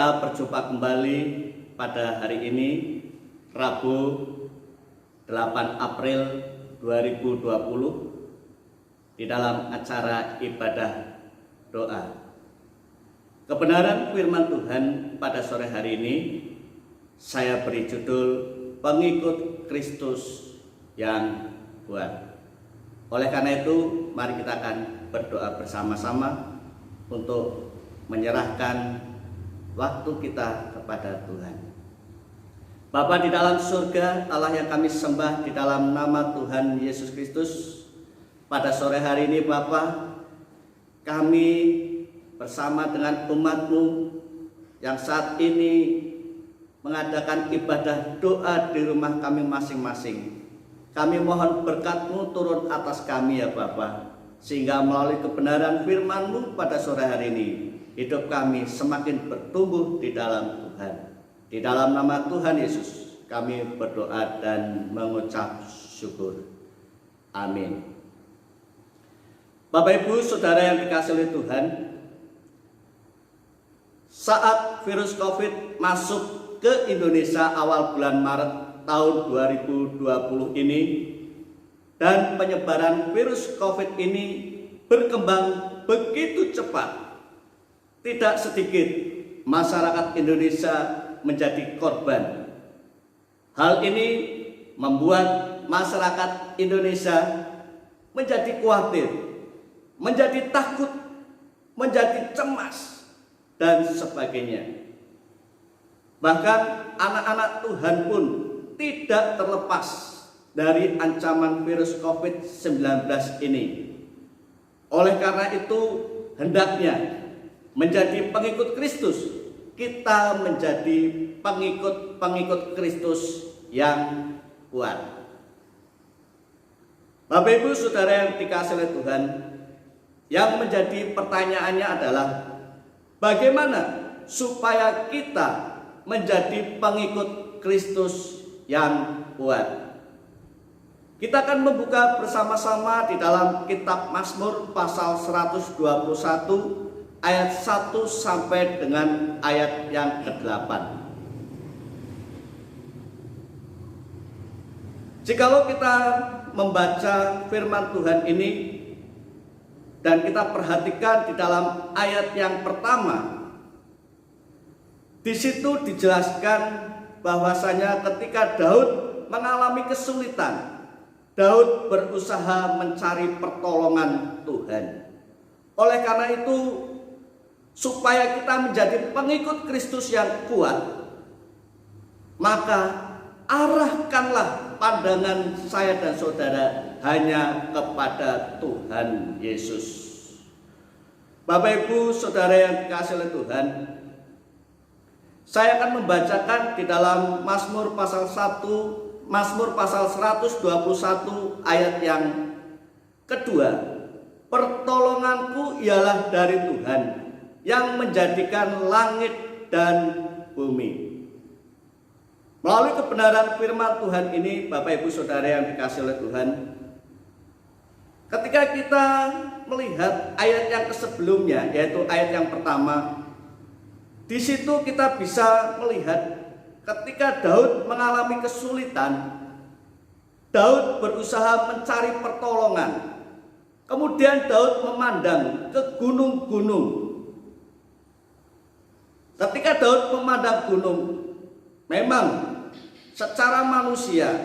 Kita berjumpa kembali pada hari ini, Rabu 8 April 2020, di dalam acara ibadah doa. Kebenaran firman Tuhan pada sore hari ini saya beri judul Pengikut Kristus yang kuat. Oleh karena itu, mari kita akan berdoa bersama-sama untuk menyerahkan waktu kita kepada Tuhan. Bapa di dalam surga, Allah yang kami sembah di dalam nama Tuhan Yesus Kristus, pada sore hari ini Bapa, kami bersama dengan umat-Mu yang saat ini mengadakan ibadah doa di rumah kami masing-masing. Kami mohon berkat-Mu turun atas kami ya Bapa, sehingga melalui kebenaran firman-Mu pada sore hari ini, hidup kami semakin bertumbuh di dalam Tuhan. Di dalam nama Tuhan Yesus kami berdoa dan mengucap syukur. Amin. Bapak Ibu Saudara yang dikasihi oleh Tuhan, saat virus COVID masuk ke Indonesia awal bulan Maret tahun 2020 ini, dan penyebaran virus COVID ini berkembang begitu cepat, tidak sedikit masyarakat Indonesia menjadi korban. Hal ini membuat masyarakat Indonesia menjadi khawatir, menjadi takut, menjadi cemas, dan sebagainya. Bahkan anak-anak Tuhan pun tidak terlepas dari ancaman virus COVID-19 ini. Oleh karena itu, hendaknya menjadi pengikut Kristus, kita menjadi pengikut Kristus yang kuat. Bapak Ibu Saudara yang dikasihi oleh Tuhan, yang menjadi pertanyaannya adalah bagaimana supaya kita menjadi pengikut Kristus yang kuat. Kita akan membuka bersama-sama di dalam kitab Mazmur pasal 121 ayat 1 sampai dengan ayat yang ke-8. Jikalau kita membaca firman Tuhan ini dan kita perhatikan di dalam ayat yang pertama, di situ dijelaskan bahwasanya ketika Daud mengalami kesulitan, Daud berusaha mencari pertolongan Tuhan. Oleh karena itu, supaya kita menjadi pengikut Kristus yang kuat, maka arahkanlah pandangan saya dan saudara hanya kepada Tuhan Yesus. Bapak Ibu Saudara yang dikasihi oleh Tuhan, saya akan membacakan di dalam Mazmur pasal 1, Mazmur pasal 121 ayat yang kedua. Pertolonganku ialah dari Tuhan yang menjadikan langit dan bumi. Melalui kebenaran firman Tuhan ini, Bapak Ibu Saudara yang dikasihi oleh Tuhan, ketika kita melihat ayat yang sebelumnya, yaitu ayat yang pertama, di situ kita bisa melihat ketika Daud mengalami kesulitan, Daud berusaha mencari pertolongan. Kemudian Daud memandang ke gunung-gunung. Ketika Daud memandang gunung, memang secara manusia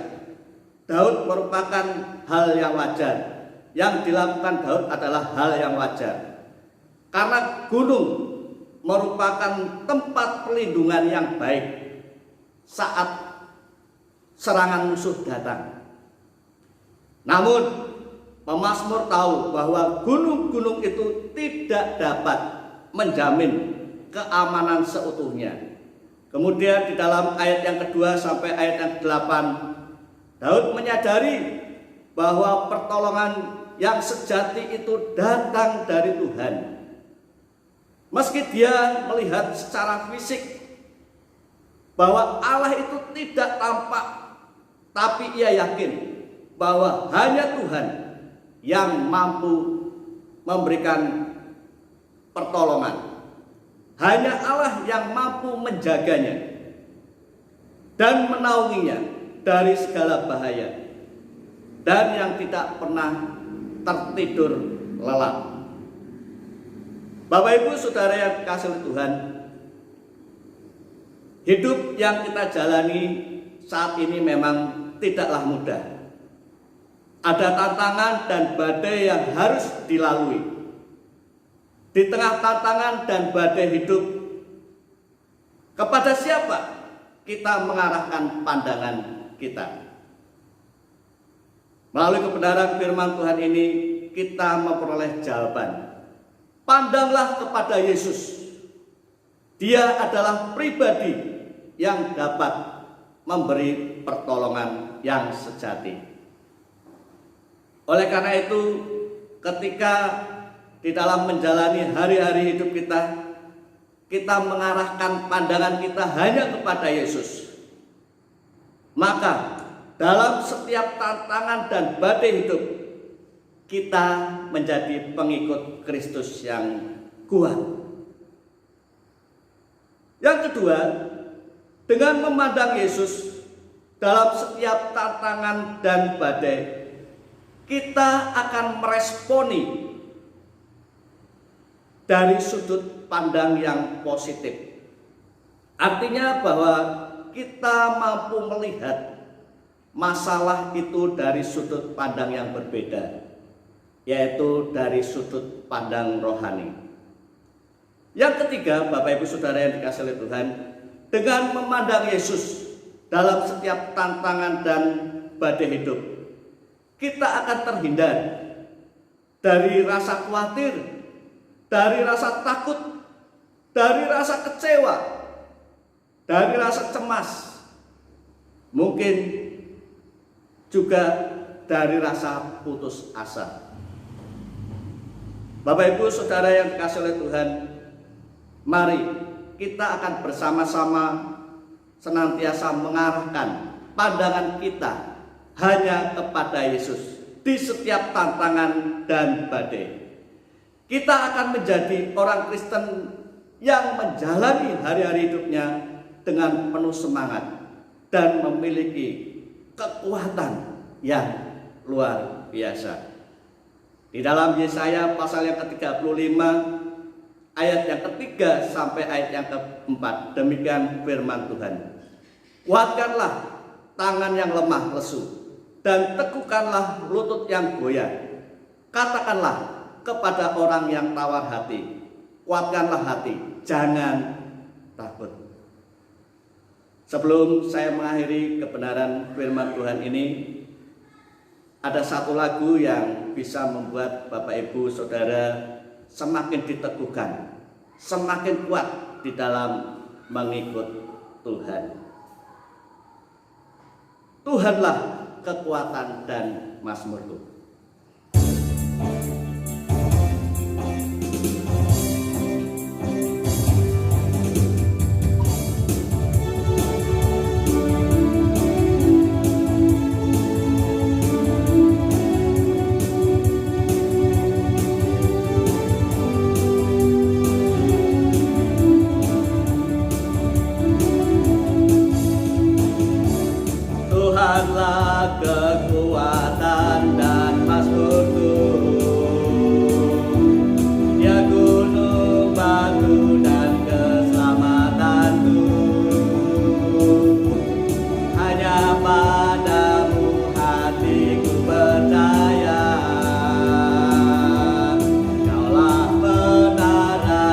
Daud merupakan hal yang wajar. Yang dilakukan Daud adalah hal yang wajar. Karena gunung merupakan tempat perlindungan yang baik saat serangan musuh datang. Namun pemazmur tahu bahwa gunung-gunung itu tidak dapat menjamin keamanan seutuhnya. Kemudian di dalam ayat yang kedua sampai ayat yang ke-8, Daud menyadari bahwa pertolongan yang sejati itu datang dari Tuhan. Meski dia melihat secara fisik bahwa Allah itu tidak tampak, tapi ia yakin bahwa hanya Tuhan yang mampu memberikan pertolongan. Hanya Allah yang mampu menjaganya dan menaunginya dari segala bahaya, dan yang tidak pernah tertidur lelap. Bapak Ibu Saudara yang dikasihi Tuhan, hidup yang kita jalani saat ini memang tidaklah mudah. Ada tantangan dan badai yang harus dilalui. Di tengah tantangan dan badai hidup, kepada siapa kita mengarahkan pandangan kita? Melalui kebenaran firman Tuhan ini, kita memperoleh jawaban. Pandanglah kepada Yesus. Dia adalah pribadi yang dapat memberi pertolongan yang sejati. Oleh karena itu, ketika di dalam menjalani hari-hari hidup kita mengarahkan pandangan kita hanya kepada Yesus, maka dalam setiap tantangan dan badai hidup, kita menjadi pengikut Kristus yang kuat. Yang kedua, dengan memandang Yesus dalam setiap tantangan dan badai, kita akan meresponi dari sudut pandang yang positif. Artinya bahwa kita mampu melihat masalah itu dari sudut pandang yang berbeda, yaitu dari sudut pandang rohani. Yang ketiga, Bapak Ibu Saudara yang dikasihi oleh Tuhan, dengan memandang Yesus dalam setiap tantangan dan badai hidup, kita akan terhindar dari rasa khawatir, dari rasa takut, dari rasa kecewa, dari rasa cemas, mungkin juga dari rasa putus asa. Bapak Ibu Saudara yang dikasihi oleh Tuhan, mari kita akan bersama-sama senantiasa mengarahkan pandangan kita hanya kepada Yesus di setiap tantangan dan badai. Kita akan menjadi orang Kristen yang menjalani hari-hari hidupnya dengan penuh semangat dan memiliki kekuatan yang luar biasa. Di dalam Yesaya pasal yang ke-35 ayat yang ketiga sampai ayat yang keempat, demikian firman Tuhan. Kuatkanlah tangan yang lemah lesu dan teguhkanlah lutut yang goyah. Katakanlah kepada orang yang tawar hati, kuatkanlah hati, jangan takut. Sebelum saya mengakhiri kebenaran firman Tuhan ini, ada satu lagu yang bisa membuat Bapak Ibu Saudara semakin diteguhkan, semakin kuat di dalam mengikut Tuhan. Tuhanlah kekuatan dan mazmurku. Tuhanlah kekuatan dan mazmurku, Dia gunung batu dan keselamatanku. Hanya padamu hatiku percaya, Kaulah menara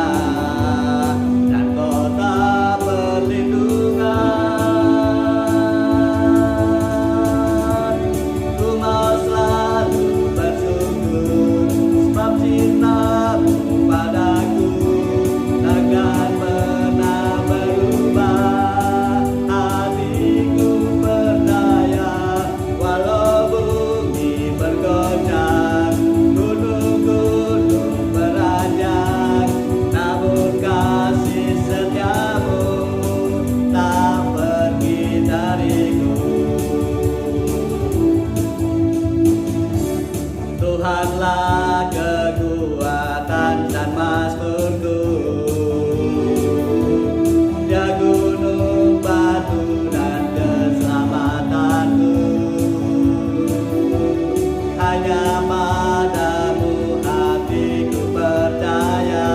dan kota perlindungan. Tuhanlah kekuatan dan mazmurku, hanya padamu hatiku percaya.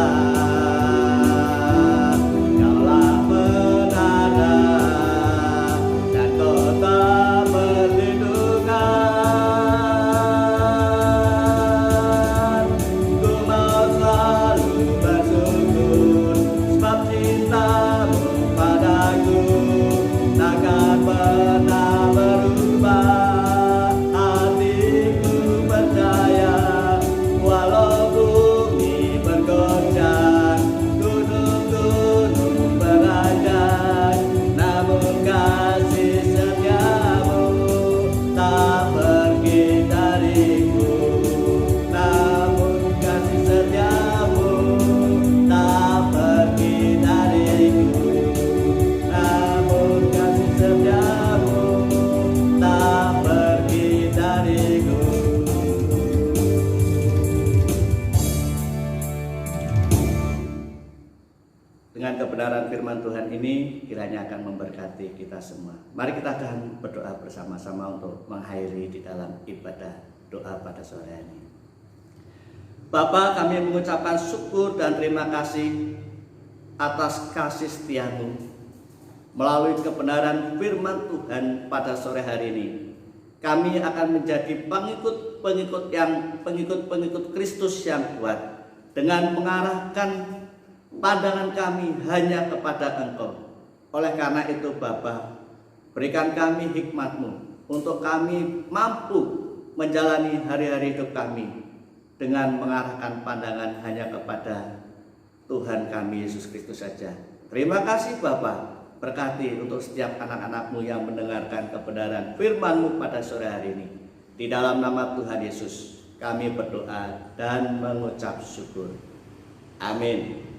Kaulah penanda dan kota perlindungan. Ku mau selalu bersyukur sebab cintamu padaku takkan pernah berubah. Hatiku percaya walau bumi bergoncang, gunung-gunung beranjak, namun kasih setiamu tak pergi dariku. Namun kasih setiamu tak pergi dariku. Namun kasih setiamu tak pergi dariku. Dengan kebenaran firman Tuhan ini kiranya akan memberkati kita semua. Mari kita akan berdoa bersama-sama untuk mengakhiri di dalam ibadah doa pada sore ini. Bapa, kami mengucapkan syukur dan terima kasih atas kasih setia-Mu melalui kebenaran firman Tuhan pada sore hari ini. Kami akan menjadi pengikut Kristus yang kuat dengan mengarahkan pandangan kami hanya kepada Engkau. Oleh karena itu Bapa, berikan kami hikmat-Mu untuk kami mampu menjalani hari-hari hidup kami dengan mengarahkan pandangan hanya kepada Tuhan kami Yesus Kristus saja. Terima kasih Bapa, berkati untuk setiap anak-anak-Mu yang mendengarkan kebenaran firman-Mu pada sore hari ini. Di dalam nama Tuhan Yesus kami berdoa dan mengucap syukur. Amin.